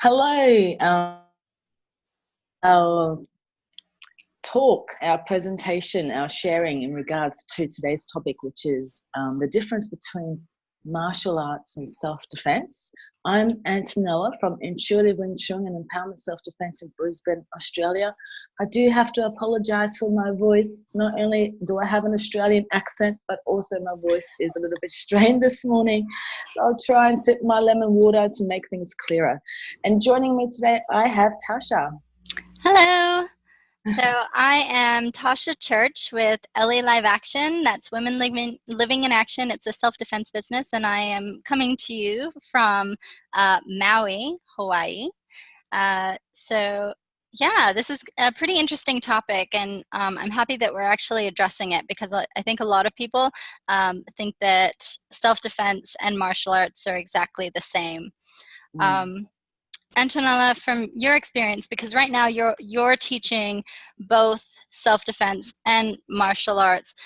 Hello. Our talk, our presentation, our sharing in regards to today's topic, which is the difference between martial arts and self-defense. I'm Antonella from Intuitive Wing Chun and Empowerment Self-Defense in Brisbane, Australia. I do have to apologize for my voice. Not only do I have an Australian accent, but also my voice is a little bit strained this morning. So I'll try and sip my lemon water to make things clearer. And joining me today, I have Tasha. Hello. So I am Tasha Church with LA Live Action. That's Women Living in Action. It's a self-defense business, and I am coming to you from Maui, Hawaii. So yeah, this is a pretty interesting topic, and I'm happy that we're actually addressing it because I think a lot of people think that self-defense and martial arts are exactly the same. Antonella, from your experience, because right now you're teaching both self-defense and martial arts,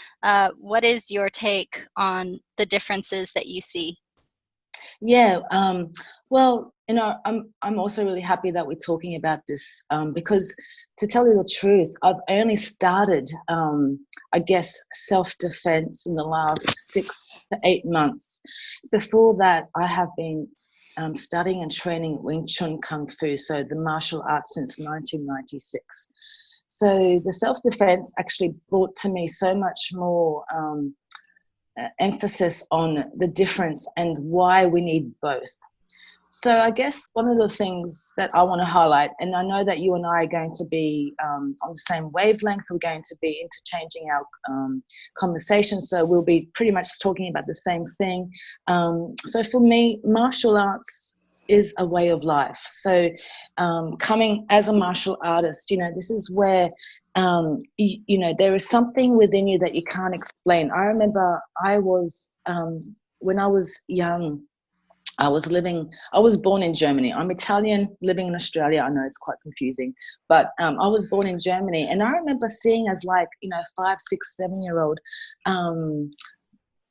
what is your take on the differences that you see? Yeah, well, I'm also really happy that we're talking about this because, to tell you the truth, I've only started, I guess, self-defense in the last 6 to 8 months. Before that, I have been studying and training Wing Chun Kung Fu, so the martial arts, since 1996. So the self-defense actually brought to me so much more emphasis on the difference and why we need both. So I guess one of the things that I want to highlight, and I know that you and I are going to be on the same wavelength, we're going to be interchanging our conversation, so we'll be pretty much talking about the same thing. So for me, martial arts is a way of life. So coming as a martial artist, this is where, there is something within you that you can't explain. I remember when I was young, I was born in Germany. I'm Italian, living in Australia. I know it's quite confusing, but I was born in Germany. And I remember seeing as 5, 6, 7-year-old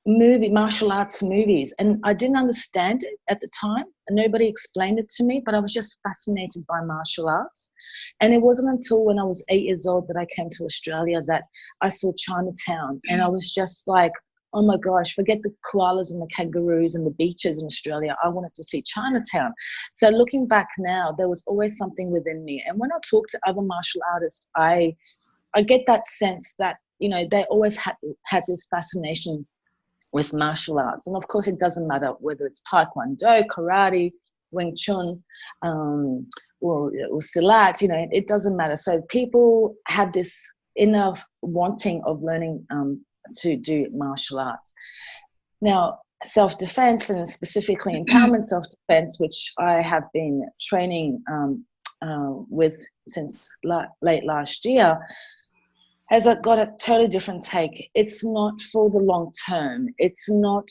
martial arts movies. And I didn't understand it at the time. And nobody explained it to me, but I was just fascinated by martial arts. And it wasn't until when I was 8 years old that I came to Australia that I saw Chinatown. And I was just like, oh my gosh, forget the koalas and the kangaroos and the beaches in Australia. I wanted to see Chinatown. So looking back now, there was always something within me. And when I talk to other martial artists, I get that sense that, they always had this fascination with martial arts. And of course, it doesn't matter whether it's Taekwondo, karate, Wing Chun, or Silat, it doesn't matter. So people have this inner wanting of learning to do martial arts. Now, self-defense, and specifically empowerment self-defense, which I have been training with since late last year, has got a totally different take. It's not for the long term. It's not,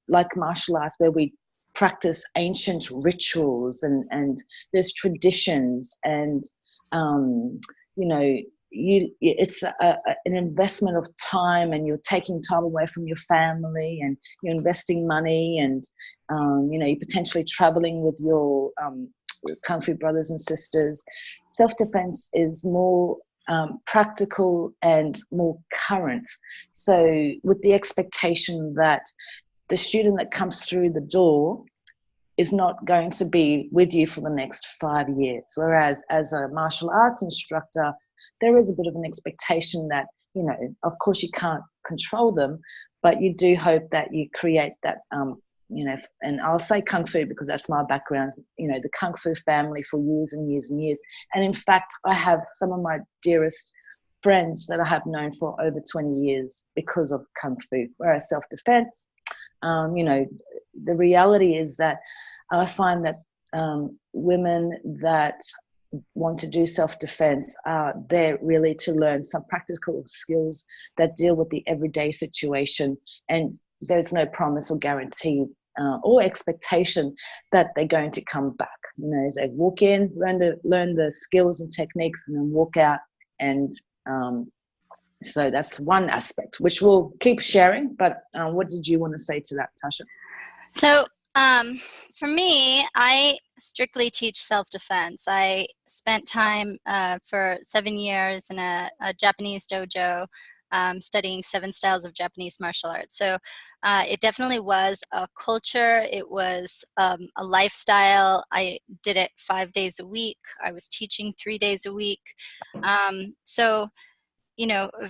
like martial arts where we practice ancient rituals and there's traditions and, it's an investment of time, and you're taking time away from your family, and you're investing money, and you're potentially traveling with your Kung Fu brothers and sisters. Self-defense is more practical and more current. So with the expectation that the student that comes through the door is not going to be with you for the next 5 years. Whereas as a martial arts instructor, there is a bit of an expectation that, of course you can't control them, but you do hope that you create that, and I'll say Kung Fu because that's my background, the Kung Fu family for years and years and years. And in fact, I have some of my dearest friends that I have known for over 20 years because of Kung Fu. Whereas self-defense, the reality is that I find that women that want to do self-defense are there really to learn some practical skills that deal with the everyday situation, and there's no promise or guarantee or expectation that they're going to come back. As they walk in, learn the skills and techniques, and then walk out. And so that's one aspect which we'll keep sharing. But what did you want to say to that, Tasha? So Um, for me, I strictly teach self-defense. I spent time for 7 years in a Japanese dojo studying 7 styles of Japanese martial arts. So it definitely was a culture. It was a lifestyle. I did it 5 days a week. I was teaching 3 days a week. So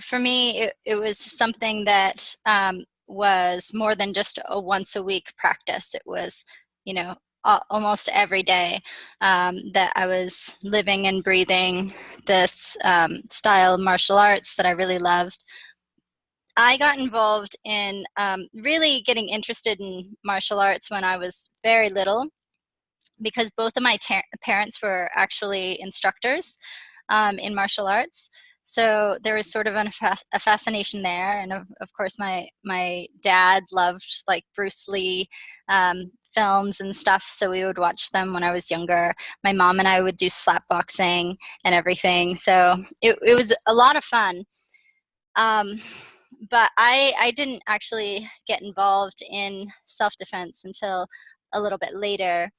for me, it was something that was more than just a once a week practice. It was, almost every day that I was living and breathing this style of martial arts that I really loved. I got involved in really getting interested in martial arts when I was very little because both of my parents were actually instructors in martial arts. So there was sort of a fascination there, and of course, my dad loved like Bruce Lee films and stuff. So we would watch them when I was younger. My mom and I would do slap boxing and everything. So it was a lot of fun. Um, but I didn't actually get involved in self-defense until a little bit later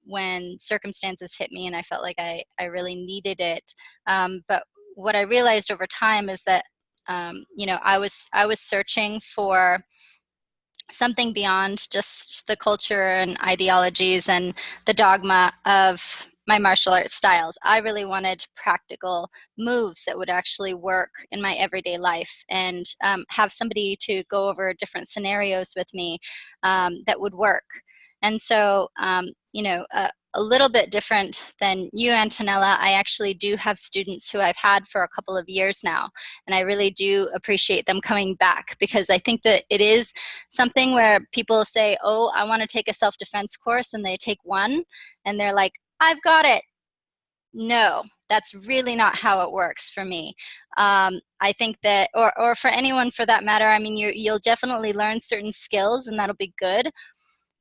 when circumstances hit me and I felt like I really needed it. But what I realized over time is that I was searching for something beyond just the culture and ideologies and the dogma of my martial arts styles. I really wanted practical moves that would actually work in my everyday life and have somebody to go over different scenarios with me that would work. And so, a little bit different than you, Antonella, I actually do have students who I've had for a couple of years now. And I really do appreciate them coming back because I think that it is something where people say, oh, I want to take a self-defense course, and they take one and they're like, I've got it. No, that's really not how it works for me. I think that, or for anyone for that matter, I mean, you'll definitely learn certain skills and that'll be good,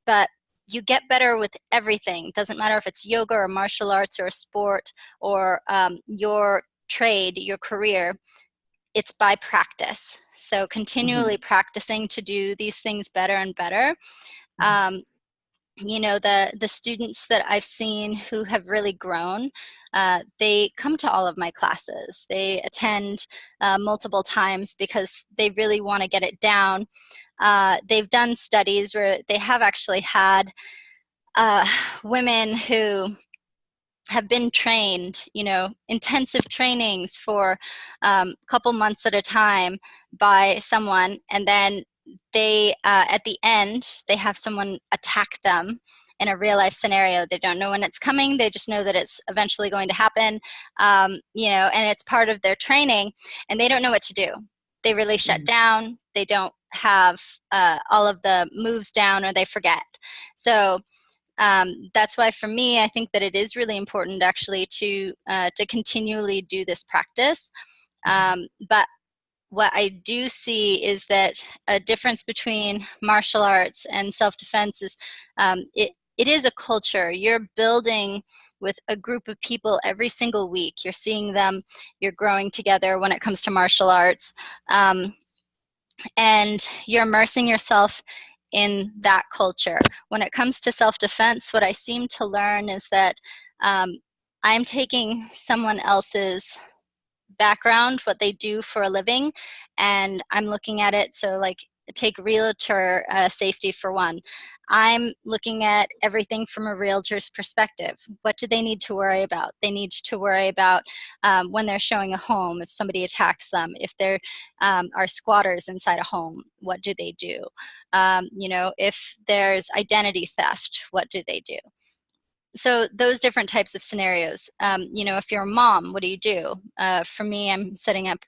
but you get better with everything. Doesn't matter if it's yoga or martial arts or a sport or your trade, your career, it's by practice. So continually practicing to do these things better and better. The students that I've seen who have really grown, they come to all of my classes. They attend multiple times because they really want to get it down. They've done studies where they have actually had women who have been trained, intensive trainings for a couple months at a time by someone, and then they at the end they have someone attack them in a real life scenario. They don't know when it's coming, they just know that it's eventually going to happen, and it's part of their training, and they don't know what to do. They really shut down. They don't have all of the moves down, or they forget. So that's why for me, I think that it is really important actually to continually do this practice. But what I do see is that a difference between martial arts and self-defense is it is a culture. You're building with a group of people every single week. You're seeing them, you're growing together when it comes to martial arts. And you're immersing yourself in that culture. When it comes to self-defense, what I seem to learn is that I'm taking someone else's background, what they do for a living, and I'm looking at it. So like take realtor safety for one. I'm looking at everything from a realtor's perspective. What do they need to worry about? They need to worry about when they're showing a home, if somebody attacks them, if there are squatters inside a home, what do they do? If there's identity theft, what do they do? So those different types of scenarios. If you're a mom, what do you do? For me, I'm setting up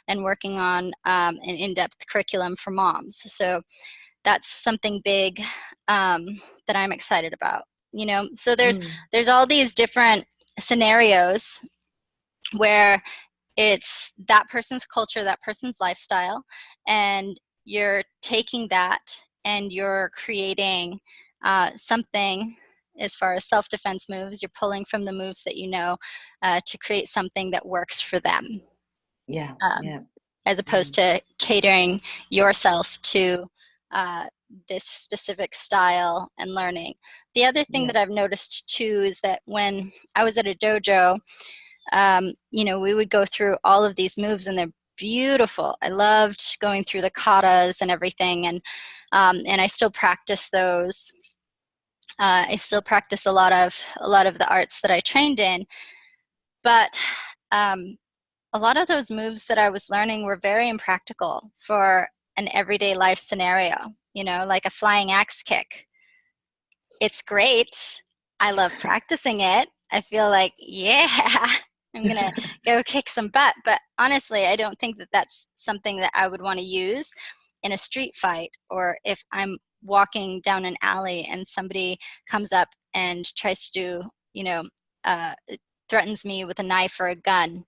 and working on an in-depth curriculum for moms. So that's something big that I'm excited about. So there's all these different scenarios where it's that person's culture, that person's lifestyle, and you're taking that and you're creating something as far as self-defense moves. You're pulling from the moves that to create something that works for them. Yeah, As opposed to catering yourself to this specific style and learning. The other thing that I've noticed too is that when I was at a dojo, we would go through all of these moves, and they're beautiful. I loved going through the katas and everything, and I still practice those. I still practice a lot of the arts that I trained in, but a lot of those moves that I was learning were very impractical for an everyday life scenario. Like a flying axe kick. It's great. I love practicing it. I feel like, I'm going to go kick some butt. But honestly, I don't think that that's something that I would want to use in a street fight, or if I'm walking down an alley and somebody comes up and tries to do, threatens me with a knife or a gun.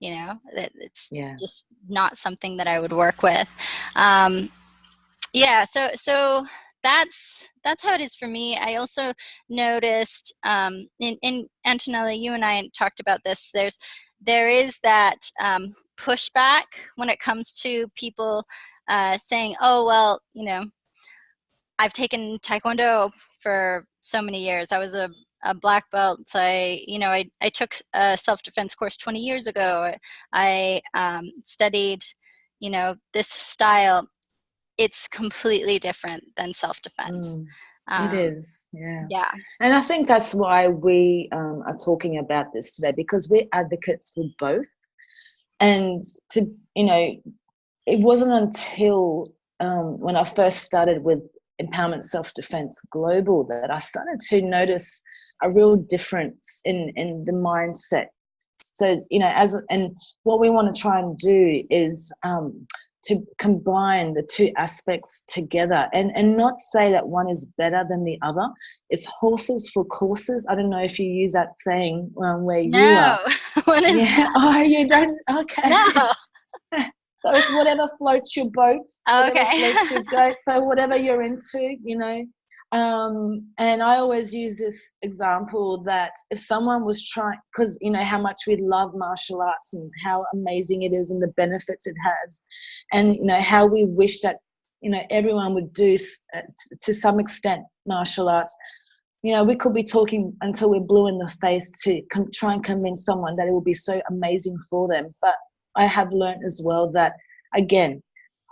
It's just not something that I would work with. So that's how it is for me. I also noticed in Antonella, you and I talked about this. There is that pushback when it comes to people saying, "Oh, well, I've taken Taekwondo for so many years. I was a black belt. I took a self-defense course 20 years ago. I studied, this style." It's completely different than self-defense. It is, yeah. Yeah. And I think that's why we are talking about this today, because we're advocates for both. And it wasn't until when I first started with Empowerment Self-Defense Global that I started to notice a real difference in the mindset. So, and what we want to try and do is to combine the two aspects together and not say that one is better than the other. It's horses for courses. I don't know if you use that saying where you are. What is that? Oh, you don't? Okay. No. So it's whatever floats your boat. Okay. Floats your boat. So whatever you're into, and I always use this example that if someone was trying, because how much we love martial arts and how amazing it is and the benefits it has, and how we wish that everyone would do to some extent martial arts. We could be talking until we're blue in the face to try and convince someone that it will be so amazing for them. But I have learned as well that, again,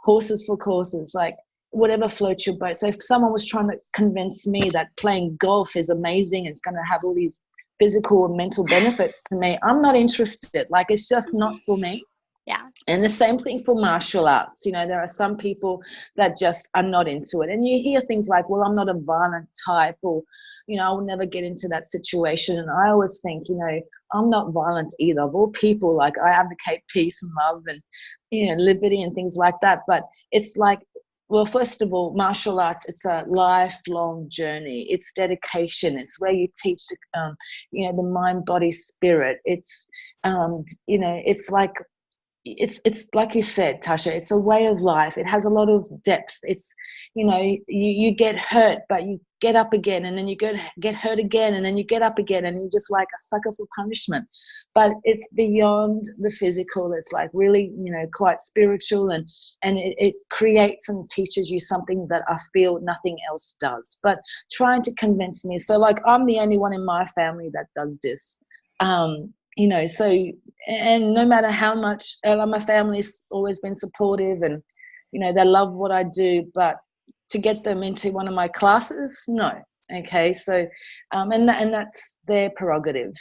horses for courses, like whatever floats your boat. So if someone was trying to convince me that playing golf is amazing, it's going to have all these physical and mental benefits to me, I'm not interested. Like, it's just not for me. Yeah. And the same thing for martial arts. There are some people that just are not into it. And you hear things like, well, I'm not a violent type, or, I will never get into that situation. And I always think, I'm not violent either. Of all people, like, I advocate peace and love and, liberty and things like that. But it's like, well, first of all, martial arts, it's a lifelong journey. It's dedication. It's where you teach the mind, body, spirit. It's, it's like you said, Tasha, it's a way of life. It has a lot of depth. It's, you get hurt, but you get up again, and then you get hurt again, and then you get up again, and you're just like a sucker for punishment. But it's beyond the physical. It's like really, quite spiritual, and it creates and teaches you something that I feel nothing else does. But trying to convince me, so like I'm the only one in my family that does this. So, and no matter how much, my family's always been supportive, and, they love what I do, but to get them into one of my classes, no. Okay. So, and that's their prerogative.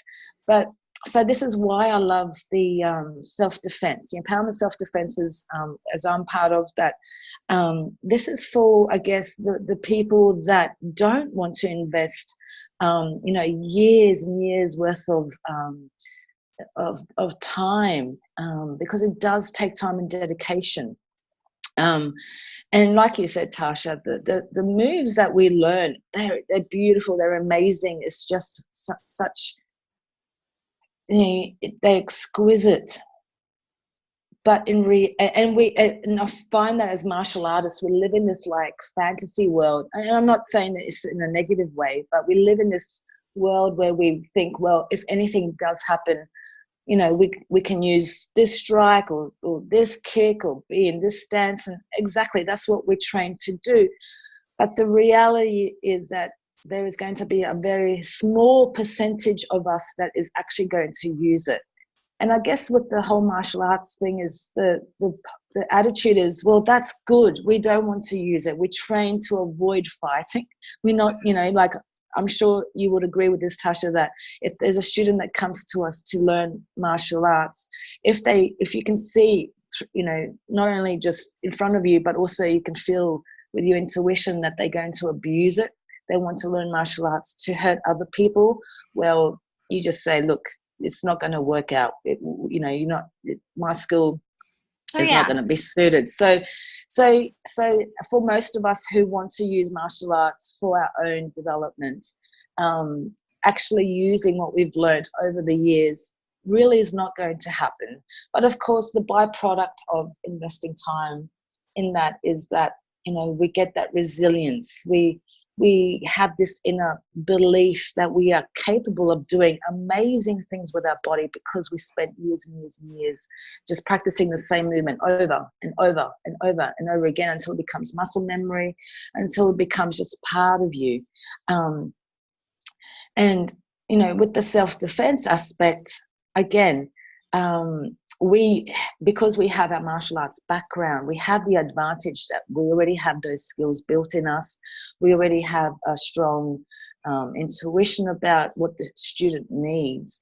But so this is why I love the self-defense, the empowerment self-defense is, as I'm part of that. This is for, I guess, the people that don't want to invest, years and years worth of time, because it does take time and dedication. And like you said, Tasha, the moves that we learn, they're beautiful, they're amazing. It's just such, they're exquisite. But and I find that as martial artists, we live in this like fantasy world. And I'm not saying that it's in a negative way, but we live in this world where we think, well, if anything does happen, we can use this strike or this kick or be in this stance, and exactly that's what we're trained to do. But the reality is that there is going to be a very small percentage of us that is actually going to use it. And I guess with the whole martial arts thing is the attitude is, well, that's good. We don't want to use it. We're trained to avoid fighting. We're not, like, I'm sure you would agree with this, Tasha, that if there's a student that comes to us to learn martial arts, if you can see, not only just in front of you, but also you can feel with your intuition that they're going to abuse it. They want to learn martial arts to hurt other people. Well, you just say, look, it's not going to work out. My school is not going to be suited. So for most of us who want to use martial arts for our own development, actually using what we've learned over the years really is not going to happen. But of course, the byproduct of investing time in that is that, we get that resilience. We have this inner belief that we are capable of doing amazing things with our body because we spent years and years and years just practicing the same movement over and over and over and over again until it becomes muscle memory, until it becomes just part of you. And, with the self-defense aspect, again, because we have our martial arts background, we have the advantage that we already have those skills built in us. We already have a strong intuition about what the student needs.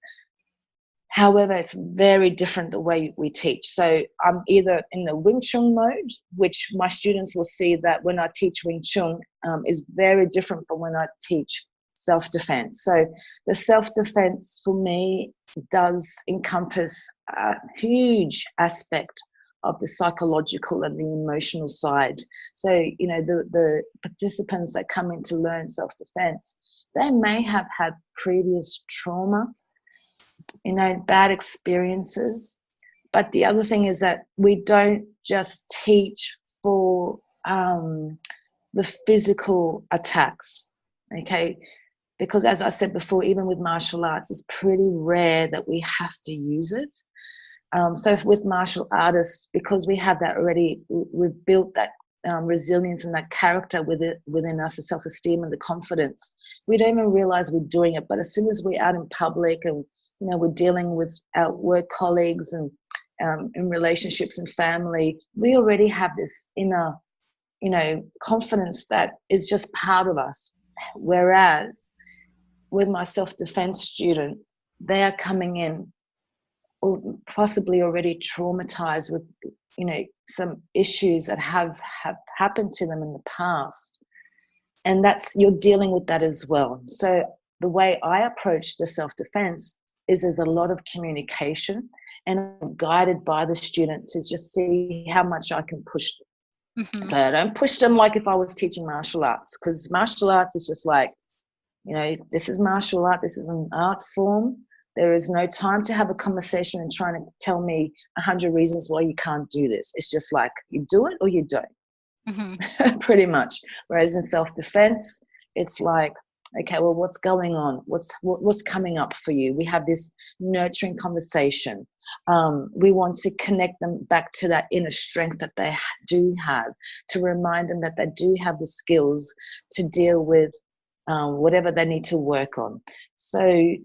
However, it's very different the way we teach. So I'm either in the Wing Chun mode, which my students will see that when I teach Wing Chun is very different from when I teach self-defense. So the self-defense for me does encompass a huge aspect of the psychological and the emotional side. So, the participants that come in to learn self-defense, they may have had previous trauma, bad experiences. But the other thing is that we don't just teach for the physical attacks, okay? Because as I said before, even with martial arts, it's pretty rare that we have to use it. So with martial artists, because we have that already, we've built that resilience and that character within us, the self-esteem and the confidence. We don't even realize we're doing it. But as soon as we're out in public and, we're dealing with our work colleagues and in relationships and family, we already have this inner, confidence that is just part of us. Whereas with my self-defense student, they are coming in or possibly already traumatized with, some issues that have happened to them in the past. And you're dealing with that as well. So the way I approach the self-defense is there's a lot of communication, and I'm guided by the student to just see how much I can push them. Mm-hmm. So I don't push them like if I was teaching martial arts, because martial arts is just like, this is martial art. This is an art form. There is no time to have a conversation and trying to tell me 100 reasons why you can't do this. It's just like you do it or you don't, mm-hmm. Pretty much. Whereas in self-defense, it's like, okay, well, what's going on? What's coming up for you? We have this nurturing conversation. We want to connect them back to that inner strength that they do have, to remind them that they do have the skills to deal with whatever they need to work on. So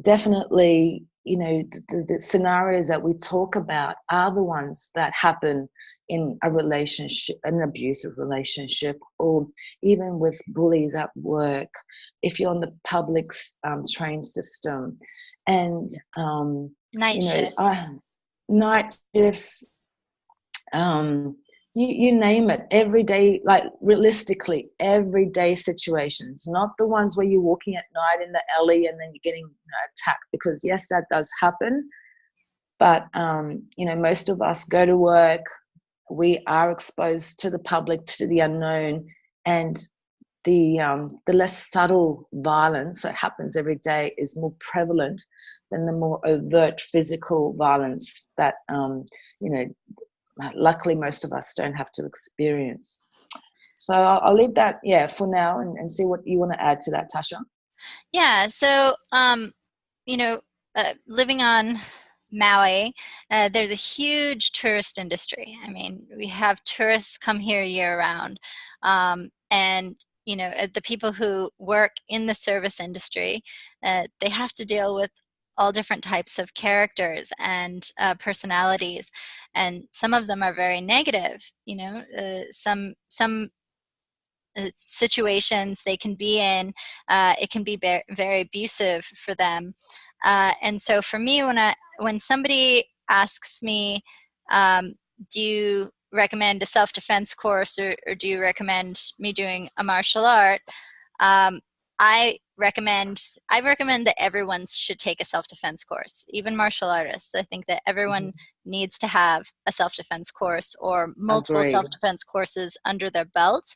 definitely, the scenarios that we talk about are the ones that happen in a relationship, an abusive relationship, or even with bullies at work, if you're on the public train system. And night shifts. Night shifts, you name it, everyday, like realistically, everyday situations, not the ones where you're walking at night in the alley and then you're getting attacked, because yes, that does happen. But, most of us go to work, we are exposed to the public, to the unknown, and the less subtle violence that happens every day is more prevalent than the more overt physical violence that, luckily most of us don't have to experience. So I'll leave that, for now, and see what you want to add to that, Tasha. Yeah. So, living on Maui, there's a huge tourist industry. I mean, we have tourists come here year round. And, the people who work in the service industry, they have to deal with all different types of characters and personalities. And some of them are very negative, some situations they can be in, it can be very abusive for them. And so for me, when somebody asks me, um, do you recommend a self-defense course, or do you recommend me doing a martial art? Um, I recommend that everyone should take a self-defense course, even martial artists. I think that everyone needs to have a self-defense course or multiple Agreed. self-defense courses under their belt,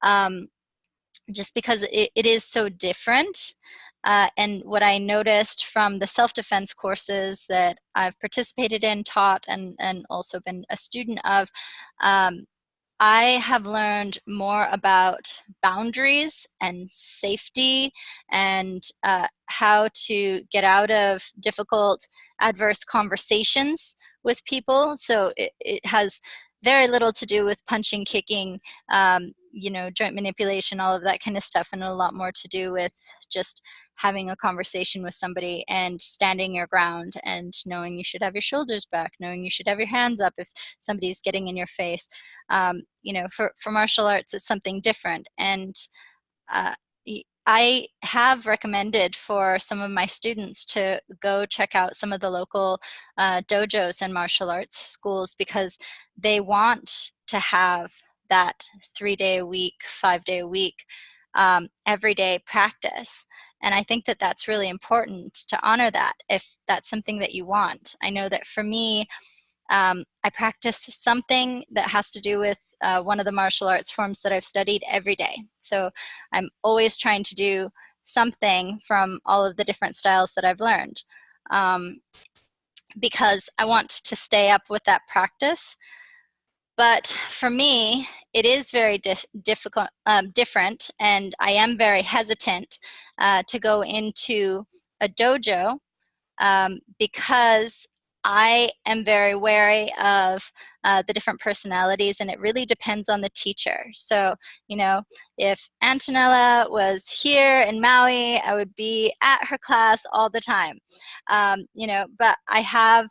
um, just because it is so different. And what I noticed from the self-defense courses that I've participated in, taught, and also been a student of, um, I have learned more about boundaries and safety, and how to get out of difficult, adverse conversations with people. So it has very little to do with punching, kicking, joint manipulation, all of that kind of stuff, and a lot more to do with just having a conversation with somebody and standing your ground and knowing you should have your shoulders back, knowing you should have your hands up if somebody's getting in your face. For martial arts, it's something different. And uh, I have recommended for some of my students to go check out some of the local dojos and martial arts schools, because they want to have that 3-day a week, 5-day a week, everyday practice. And I think that that's really important to honor that if that's something that you want. I know that for me, I practice something that has to do with one of the martial arts forms that I've studied every day. So I'm always trying to do something from all of the different styles that I've learned, because I want to stay up with that practice. But for me, it is very different, and I am very hesitant to go into a dojo, because I am very wary of the different personalities, and it really depends on the teacher. So, if Antonella was here in Maui, I would be at her class all the time. But I have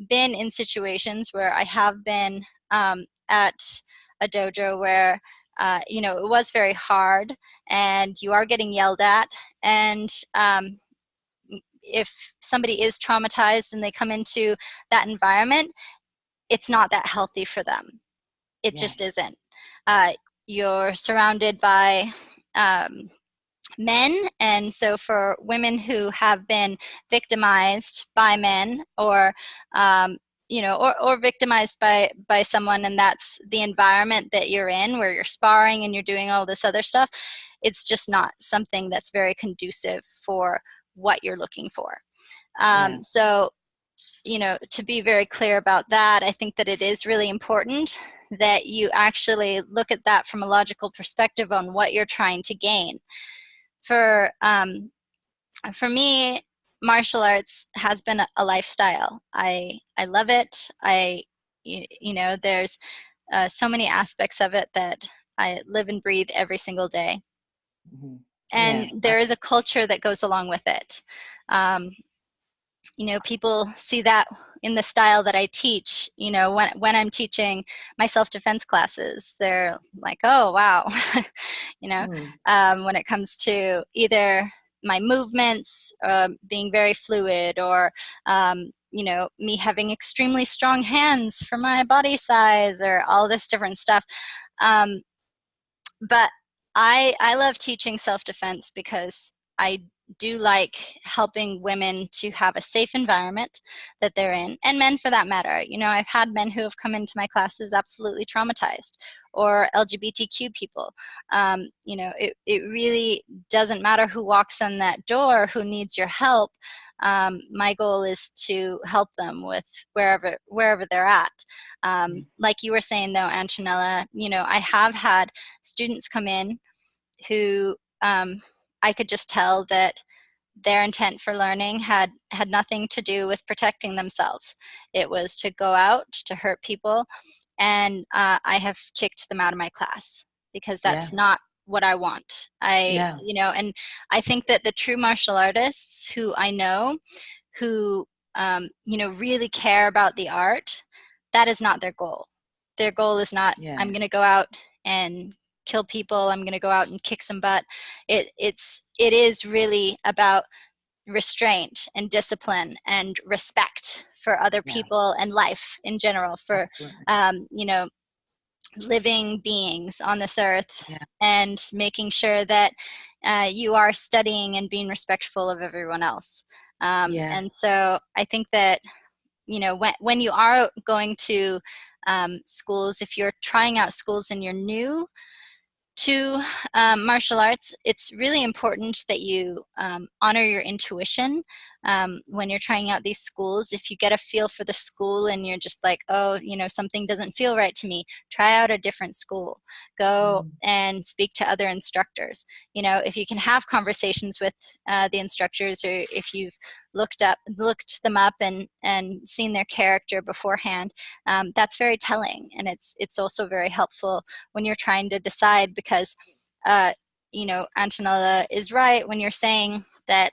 been in situations where I have been at a dojo where, it was very hard, and you are getting yelled at, and if somebody is traumatized and they come into that environment, it's not that healthy for them. It just Yes. isn't. You're surrounded by men, and so for women who have been victimized by men, or or victimized by someone, and that's the environment that you're in, where you're sparring and you're doing all this other stuff, it's just not something that's very conducive for what you're looking for. Yeah. So, to be very clear about that, I think that it is really important that you actually look at that from a logical perspective on what you're trying to gain. For me, martial arts has been a lifestyle. I love it. There's so many aspects of it that I live and breathe every single day. Mm-hmm. And Yeah. there is a culture that goes along with it. People see that in the style that I teach. When I'm teaching my self-defense classes, they're like, oh, wow. When it comes to either my movements being very fluid, or me having extremely strong hands for my body size, or all this different stuff. But I love teaching self-defense because I do like helping women to have a safe environment that they're in, and men for that matter. I've had men who have come into my classes absolutely traumatized, or LGBTQ people. It really doesn't matter who walks in that door, who needs your help. My goal is to help them with wherever they're at. Like you were saying though, Antonella, I have had students come in who I could just tell that their intent for learning had nothing to do with protecting themselves. It was to go out to hurt people, and I have kicked them out of my class because that's not what I want. You know, and I think that the true martial artists who I know, who you know, really care about the art, that is not their goal. Their goal is not, I'm going to go out and kill people, I'm going to go out and kick some butt. It is really about restraint and discipline and respect for other people and life in general, for you know, living beings on this earth, and making sure that you are studying and being respectful of everyone else. And so I think that, you know, when you are going to schools, if you're trying out schools and you're new to martial arts, it's really important that you honor your intuition when you're trying out these schools. If you get a feel for the school and you're just like, oh, you know, something doesn't feel right to me, try out a different school. Go and speak to other instructors. You know, if you can have conversations with the instructors, or if you've looked them up and seen their character beforehand, that's very telling, and it's also very helpful when you're trying to decide, because you know, Antonella is right when you're saying that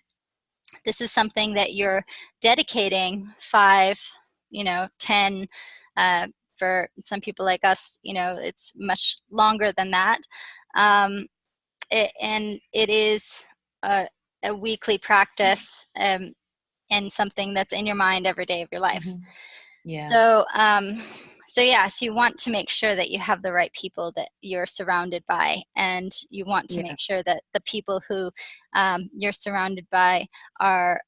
this is something that you're dedicating 5, you know, 10, for some people like us, you know, it's much longer than that. And it is a weekly practice, and something that's in your mind every day of your life. So yes, you want to make sure that you have the right people that you're surrounded by, and you want to make sure that the people who you're surrounded by are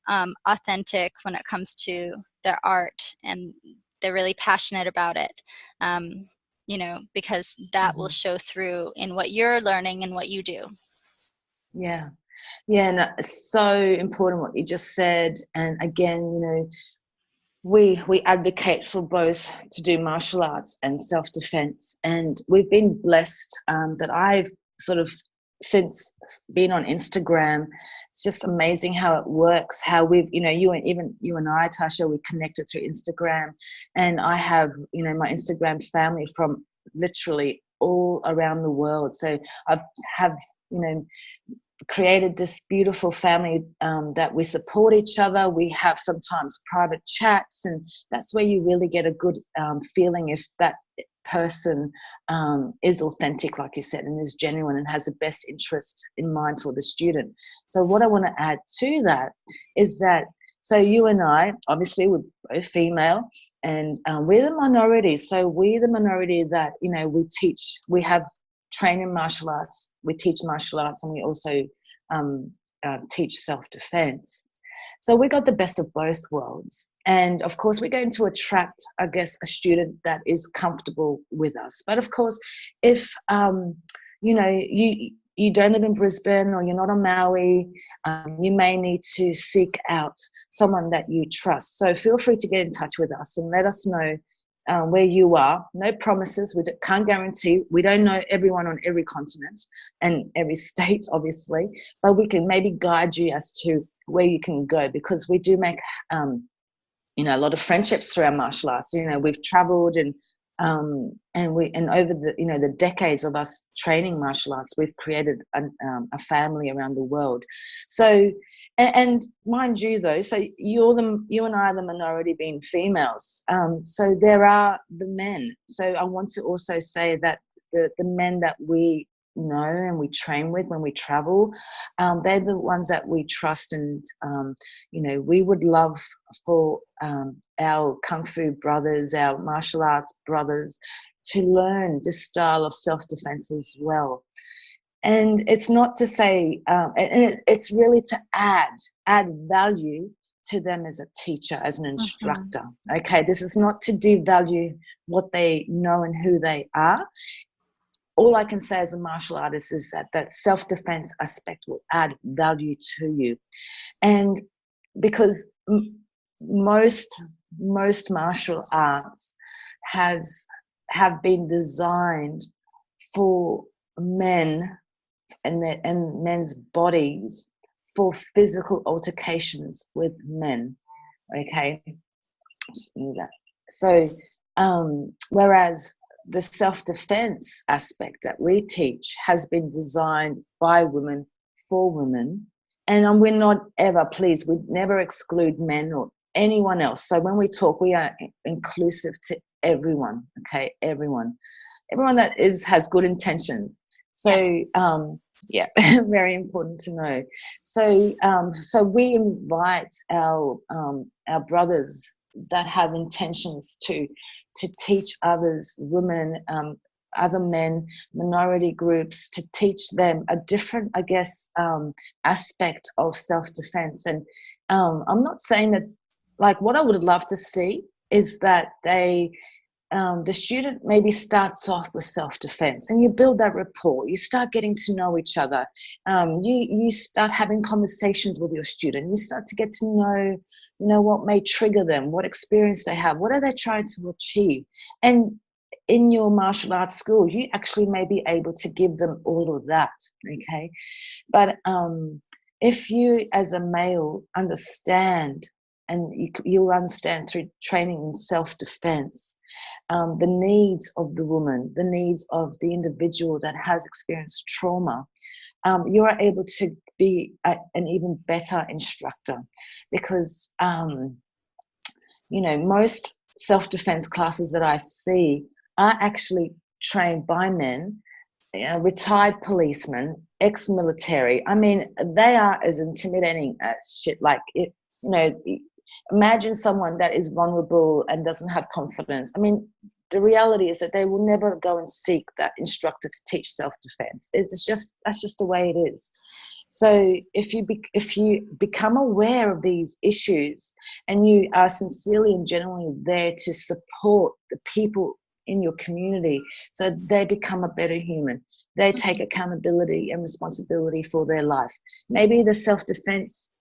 authentic when it comes to their art, and they're really passionate about it, you know, because that will show through in what you're learning and what you do. And it's so important what you just said. And again, you know, we advocate for both to do martial arts and self-defense, and we've been blessed that I've sort of, since being on Instagram, it's just amazing how it works, how we've, you know, you and I, Tasha, we connected through Instagram, and I have, you know, my Instagram family from literally all around the world. So I have, you know, created this beautiful family that we support each other. We have sometimes private chats, and that's where you really get a good feeling if that person is authentic, like you said, and is genuine and has the best interest in mind for the student. So what I want to add to that is that, so you and I, obviously we're both female, and we're the minority. So we're the minority that, you know, we have train in martial arts, we teach martial arts, and we also teach self-defense. So we got the best of both worlds. And of course, we're going to attract, I guess, a student that is comfortable with us. But of course, if, you know, you don't live in Brisbane, or you're not on Maui, you may need to seek out someone that you trust. So feel free to get in touch with us and let us know where you are. No promises. We can't guarantee. We don't know everyone on every continent and every state, obviously, but we can maybe guide you as to where you can go, because we do make, you know, a lot of friendships through our martial arts. You know, we've traveled, and over the, you know, the decades of us training martial arts, we've created a family around the world. So, and mind you, though, so you and I are the minority, being females. So there are the men. So I want to also say that the men that we know and we train with when we travel, they're the ones that we trust, and you know, we would love for our kung fu brothers, our martial arts brothers, to learn this style of self-defense as well. And it's not to say, it's really to add value to them as a teacher, as an instructor. Okay, this is not to devalue what they know and who they are. All I can say as a martial artist is that self-defense aspect will add value to you. And because most martial arts have been designed for men and men's bodies for physical altercations with men. Okay. So, whereas the self-defense aspect that we teach has been designed by women for women, and we're not ever, please, we never exclude men or anyone else. So when we talk, we are inclusive to everyone. Okay, everyone that has good intentions. So yeah, very important to know. So so we invite our brothers that have intentions to teach others, women, other men, minority groups, to teach them a different, I guess, aspect of self-defense. And I'm not saying that, like, what I would love to see is that the student maybe starts off with self-defense, and you build that rapport. You start getting to know each other. You start having conversations with your student. You start to get to know, what may trigger them, what experience they have, what are they trying to achieve. And in your martial arts school, you actually may be able to give them all of that, okay? But if you as a male understand, and you'll understand through training in self-defense, the needs of the woman, the needs of the individual that has experienced trauma, you are able to be an even better instructor, because, most self-defense classes that I see are actually trained by men, retired policemen, ex-military. I mean, they are as intimidating as shit. Like, imagine someone that is vulnerable and doesn't have confidence. I mean, the reality is that they will never go and seek that instructor to teach self-defense. That's just the way it is. So if you become aware of these issues, and you are sincerely and genuinely there to support the people in your community, so they become a better human, they take accountability and responsibility for their life. Maybe the self-defense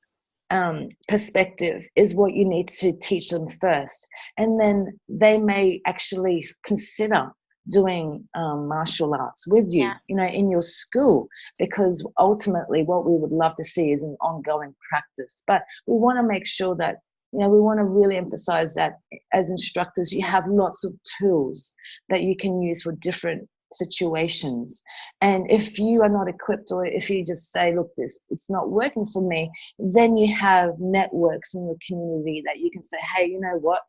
perspective is what you need to teach them first, and then they may actually consider doing martial arts with you, in your school, because ultimately what we would love to see is an ongoing practice. But we want to make sure that, we want to really emphasize that as instructors, you have lots of tools that you can use for different situations. And if you are not equipped, or if you just say, look, it's not working for me, then you have networks in your community that you can say, hey, you know what,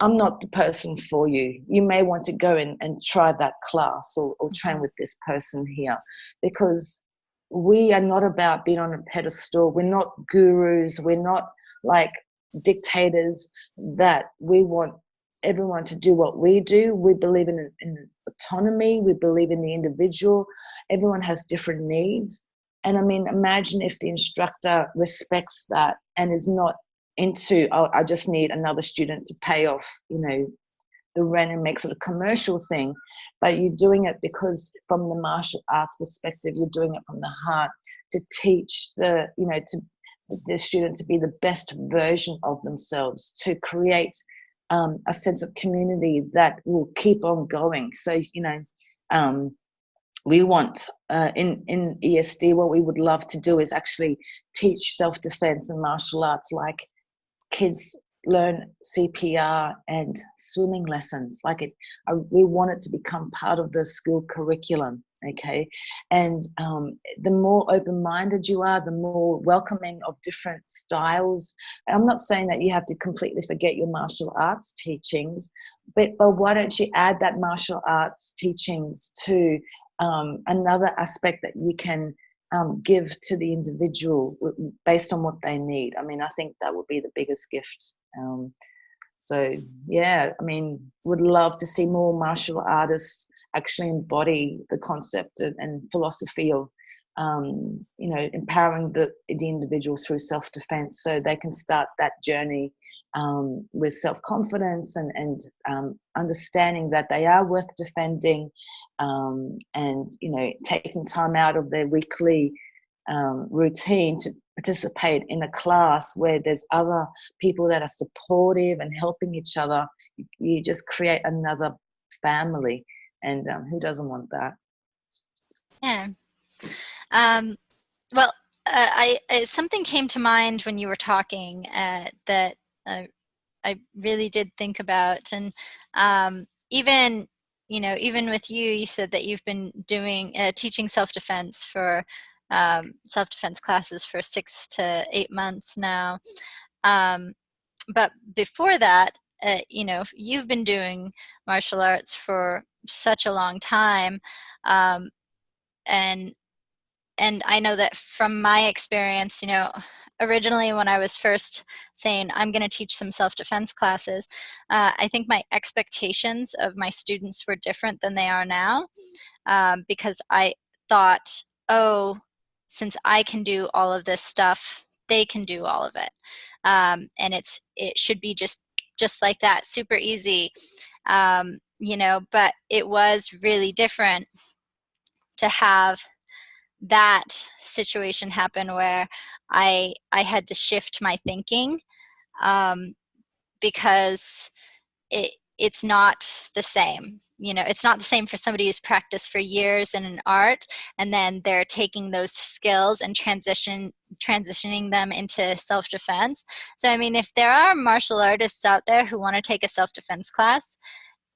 I'm not the person for you. You may want to go and try that class, or train with this person here, because we are not about being on a pedestal. We're not gurus. We're not like dictators that we want everyone to do what we do. We believe in autonomy. We believe in the individual. Everyone has different needs. And I mean, imagine if the instructor respects that and is not into, I just need another student to pay off, the rent, and makes it a commercial thing. But you're doing it because from the martial arts perspective, you're doing it from the heart to teach the student to be the best version of themselves, to create a sense of community that will keep on going. So, we want in ESD, what we would love to do is actually teach self-defense and martial arts, like kids learn CPR and swimming lessons. We want it to become part of the school curriculum, okay? And the more open-minded you are, the more welcoming of different styles. I'm not saying that you have to completely forget your martial arts teachings, but why don't you add that martial arts teachings to another aspect that you can give to the individual based on what they need. I mean, I think that would be the biggest gift. So yeah, I mean, would love to see more martial artists actually embody the concept and philosophy of empowering the individual through self-defense, so they can start that journey with self-confidence and understanding that they are worth defending, and taking time out of their weekly routine to participate in a class where there's other people that are supportive and helping each other. You just create another family, and who doesn't want that? Yeah. Well, something came to mind when you were talking that I really did think about, and even even with you, you said that you've been doing teaching self-defense for self-defense classes for 6 to 8 months now. But before that, you've been doing martial arts for such a long time, and and I know that from my experience, originally when I was first saying I'm going to teach some self-defense classes, I think my expectations of my students were different than they are now, because I thought, oh, since I can do all of this stuff, they can do all of it, and it should be just like that, super easy, But it was really different to have that situation happen where I had to shift my thinking, because it's not the same. It's not the same for somebody who's practiced for years in an art, and then they're taking those skills and transitioning them into self-defense. So I mean, if there are martial artists out there who want to take a self-defense class,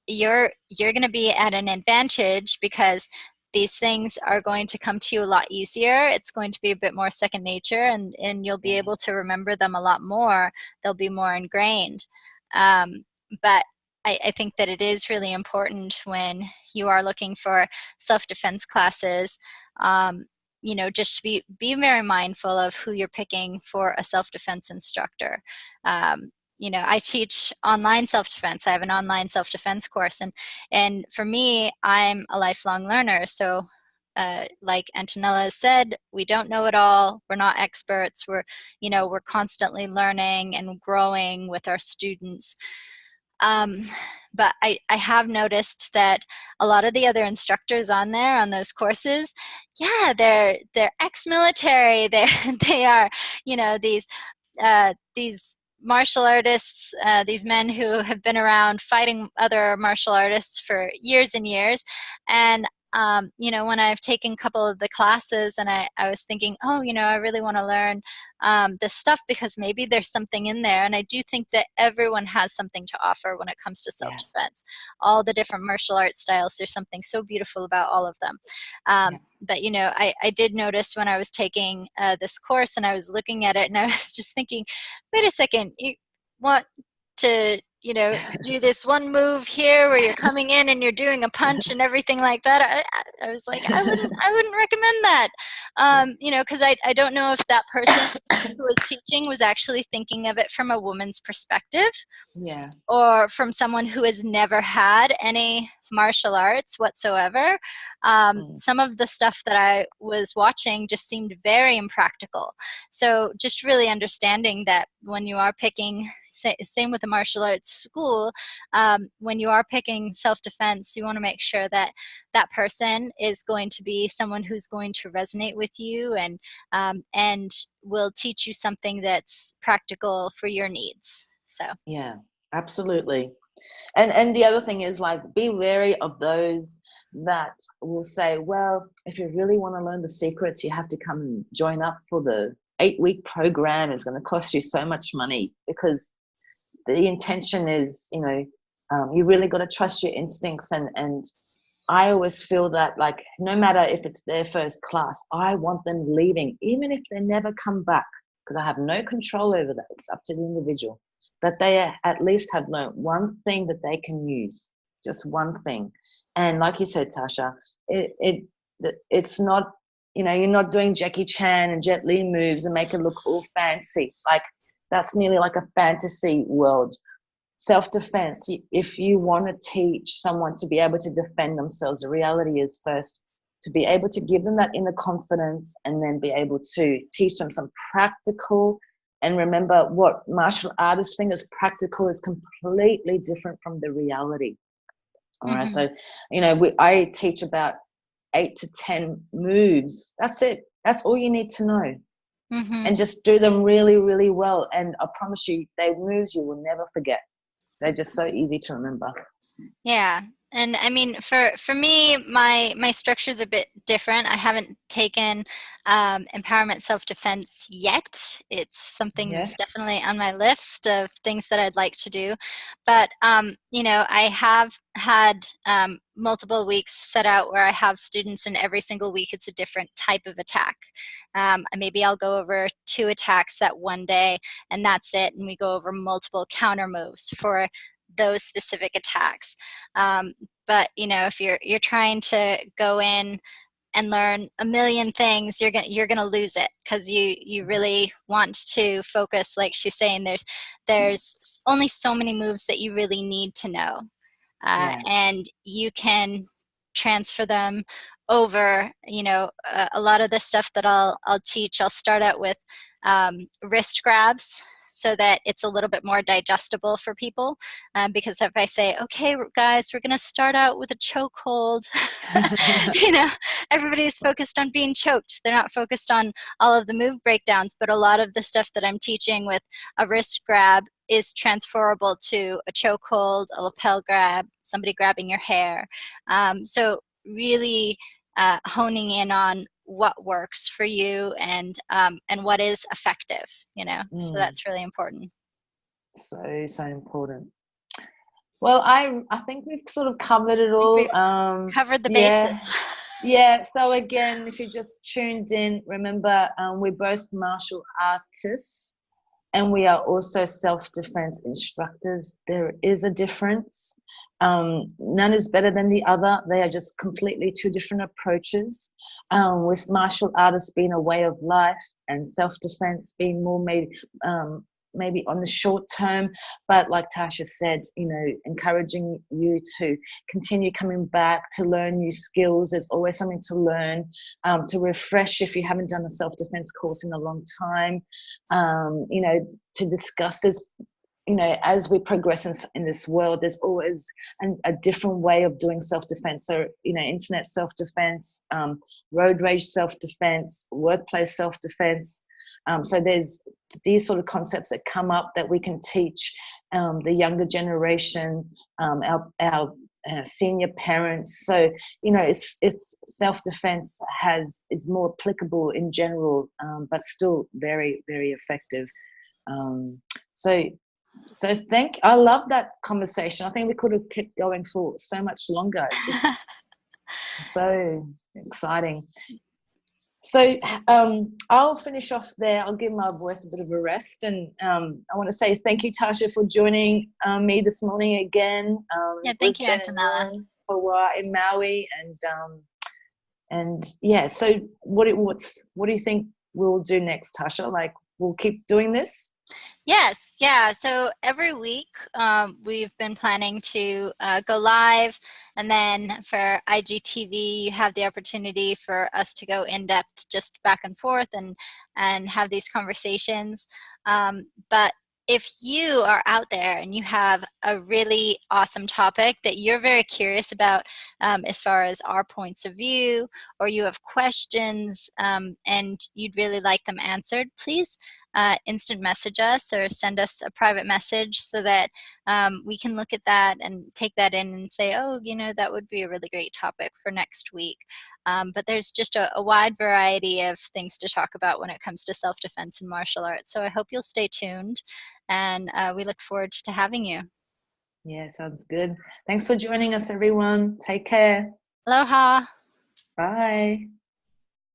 you're going to be at an advantage, because these things are going to come to you a lot easier. It's going to be a bit more second nature, and you'll be able to remember them a lot more. They'll be more ingrained. But I think that it is really important when you are looking for self-defense classes, just to be very mindful of who you're picking for a self-defense instructor. I teach online self-defense. I have an online self-defense course, and for me, I'm a lifelong learner. So like Antonella said, we don't know it all. We're not experts. We're constantly learning and growing with our students. But I have noticed that a lot of the other instructors on there on those courses, yeah, they're ex-military. They are, these martial artists, these men who have been around fighting other martial artists for years and years. And when I've taken a couple of the classes, and I was thinking, oh, I really want to learn this stuff, because maybe there's something in there. And I do think that everyone has something to offer when it comes to self-defense. All the different martial arts styles, there's something so beautiful about all of them. But, I did notice when I was taking this course, and I was looking at it, and I was just thinking, wait a second, you want to do this one move here where you're coming in and you're doing a punch and everything like that. I was like, I wouldn't recommend that, because I don't know if that person who was teaching was actually thinking of it from a woman's perspective, or from someone who has never had any martial arts whatsoever. Some of the stuff that I was watching just seemed very impractical. So just really understanding that when you are picking, same with the martial arts school, when you are picking self-defense, you want to make sure that that person is going to be someone who's going to resonate with you, and will teach you something that's practical for your needs. So yeah, absolutely. And the other thing is, like, be wary of those that will say, well, if you really want to learn the secrets, you have to come and join up for the 8-week program. It's going to cost you so much money, because the intention is, you really got to trust your instincts. And I always feel that, like, no matter if it's their first class, I want them leaving, even if they never come back, because I have no control over that. It's up to the individual. That they at least have learned one thing that they can use, just one thing. And like you said, Tasha, it's not, you're not doing Jackie Chan and Jet Li moves and make it look all fancy. Like, that's nearly like a fantasy world. Self-defense, if you want to teach someone to be able to defend themselves, the reality is first to be able to give them that inner confidence, and then be able to teach them some practical. And remember, what martial artists think is practical is completely different from the reality. All right. So, I teach about 8 to 10 moves. That's it. That's all you need to know. And just do them really, really well. And I promise you, they moves you will never forget. They're just so easy to remember. Yeah. And I mean, for me, my structure is a bit different. I haven't taken empowerment self-defense yet. It's something Yeah. that's definitely on my list of things that I'd like to do. But you know, I have had multiple weeks set out where I have students, and every single week it's a different type of attack. Maybe I'll go over 2 attacks that one day, and that's it. And we go over multiple counter moves for those specific attacks. But you know, if you're trying to go in and learn a million things, you're gonna lose it, because you really want to focus. Like she's saying, there's only so many moves that you really need to know, Yeah. and you can transfer them over. You know, a lot of the stuff that I'll teach, I'll start out with wrist grabs, so that it's a little bit more digestible for people. Because if I say, okay, guys, we're going to start out with a chokehold, you know, everybody's focused on being choked. They're not focused on all of the move breakdowns. But a lot of the stuff that I'm teaching with a wrist grab is transferable to a chokehold, a lapel grab, somebody grabbing your hair. So really honing in on what works for you, and what is effective, you know. So Mm, that's really important. so important. Well, I think we've sort of covered it I think all. we've covered the Yeah. bases. Yeah. So again, if you just tuned in, remember we're both martial artists, and we are also self-defense instructors. There is a difference. None is better than the other. They are just completely 2 different approaches. With martial artists being a way of life, and self-defense being more maybe on the short term, but like Tasha said, you know, encouraging you to continue coming back to learn new skills. There's always something to learn, to refresh if you haven't done a self-defense course in a long time. You know, to discuss this, you know, as we progress in this world, there's always a different way of doing self-defense. So, you know, internet self-defense, road rage self-defense, workplace self-defense. So there's these sort of concepts that come up that we can teach the younger generation, our senior parents. So, you know, it's self-defense is more applicable in general, but still very, very effective. So I love that conversation. I think we could have kept going for so much longer. It's just so exciting. So I'll finish off there. I'll give my voice a bit of a rest. And I want to say thank you, Tasha, for joining me this morning again. Yeah, thank you, Brisbane and Antonella. Hawaii in Maui. And yeah, so what do you think we'll do next, Tasha? Like, we'll keep doing this? Yes, yeah. So every week we've been planning to go live, and then for IGTV, you have the opportunity for us to go in depth, just back and forth, and have these conversations. But if you are out there and you have a really awesome topic that you're very curious about, as far as our points of view, or you have questions and you'd really like them answered, please instant message us or send us a private message, so that we can look at that and take that in and say, oh, you know, that would be a really great topic for next week. But there's just a wide variety of things to talk about when it comes to self-defense and martial arts. So I hope you'll stay tuned, and we look forward to having you. Yeah, sounds good. Thanks for joining us, everyone. Take care. Aloha. Bye.